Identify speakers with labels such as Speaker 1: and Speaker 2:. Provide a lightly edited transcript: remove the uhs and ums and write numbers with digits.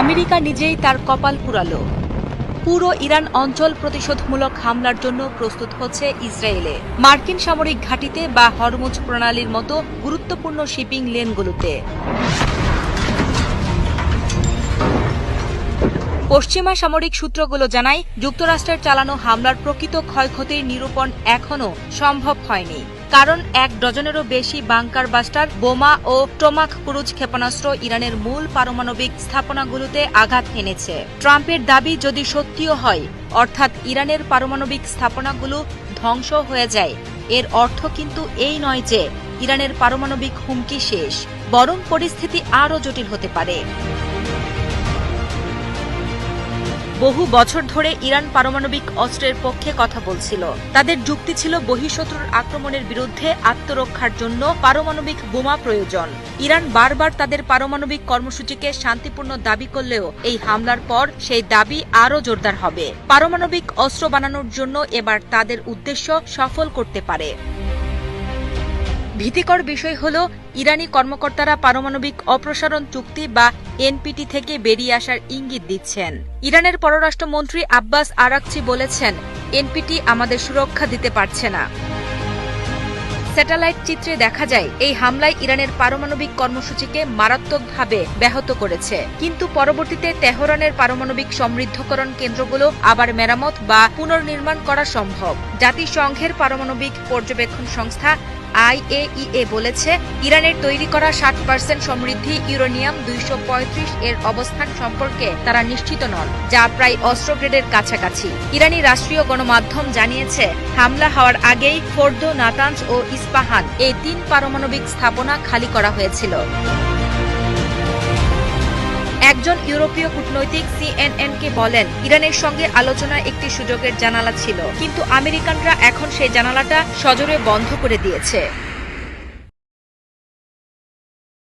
Speaker 1: America নিজেই তার কপাল পুরালো। পুরো ইরান অঞ্চল প্রতিশোধমূলক হামলার জন্য প্রস্তুত হচ্ছে ইসরায়েলে, মার্কিন সামরিক ঘাঁটিতে বা হরমুজ প্রণালীর মতো গুরুত্বপূর্ণ শিপিং লেনগুলোতে। পশ্চিমা সামরিক সূত্রগুলো জানায়, যুক্তরাষ্ট্রের চালানো হামলার প্রকৃত ক্ষয়ক্ষতির নিরূপণ এখনও সম্ভব হয়নি, কারণ 1 ডজনেরও বেশি বাংকার বাস্টার, বোমা ও টোমাক ক্রুজ ক্ষেপণাস্ত্র ইরানের মূল পারমাণবিক স্থাপনাগুলোতে আঘাত এনেছে। ট্রাম্পের দাবি যদি সত্যিও হয়, অর্থাৎ ইরানের পারমাণবিক স্থাপনাগুলো ধ্বংস হয়ে যায়, এর অর্থ কিন্তু এই নয় যে ইরানের পারমাণবিক হুমকি শেষ, বরং পরিস্থিতি আরও জটিল হতে পারে। বহু বছর ধরে ইরান পারমাণবিক অস্ত্রের পক্ষে কথা বলছিল। তাদের যুক্তি ছিল বহিঃশত্রুর আক্রমণের বিরুদ্ধে আত্মরক্ষার জন্য পারমাণবিক বোমা প্রয়োজন। ইরান বারবার তাদের পারমাণবিক কর্মসূচিকে শান্তিপূর্ণ দাবি করলেও এই হামলার পর সেই দাবি আরও জোরদার হবে। পারমাণবিক অস্ত্র বানানোর জন্য এবার তাদের উদ্দেশ্য সফল করতে পারে। ভীতিকর বিষয় হল, ইরানি কর্মকর্তারা পারমাণবিক অপসারণ চুক্তি বা এনপিটি থেকে বেরিয়ে আসার ইঙ্গিত দিচ্ছেন। ইরানের পররাষ্ট্রমন্ত্রী আব্বাস আরাকচি বলেছেন, এনপিটি আমাদের সুরক্ষা দিতে পারছে না। স্যাটেলাইট চিত্রে দেখা যায়, এই হামলায় ইরানের পারমাণবিক কর্মসূচিকে মারাত্মকভাবে ব্যাহত করেছে। কিন্তু পরবর্তীতে তেহরানের পারমাণবিক সমৃদ্ধকরণ কেন্দ্রগুলো আবার মেরামত বা পুনর্নির্মাণ করা সম্ভব। জাতিসংঘের পারমাণবিক পর্যবেক্ষণ সংস্থা IAEA বলেছে, ইরানের তৈরি করা 60% সমৃদ্ধি ইউরেনিয়াম 235 এর অবস্থান সম্পর্কে তারা নিশ্চিত নন, যা প্রায় অস্ত্র গ্রেডের কাছাকাছি। ইরানি রাষ্ট্রীয় গণমাধ্যম জানিয়েছে, হামলা হওয়ার আগেই ফোর্দো, নাতানজ ও ইস্পাহান এই 3 পারমাণবিক স্থাপনা খালি করা হয়েছিল। একজন ইউরোপীয় কূটনৈতিক CNN-কে বলেন, ইরানের সঙ্গে আলোচনা একটি সুযোগের জানালা ছিল, কিন্তু আমেরিকানরা এখন সেই জানালাটা সজোরে বন্ধ করে দিয়েছে।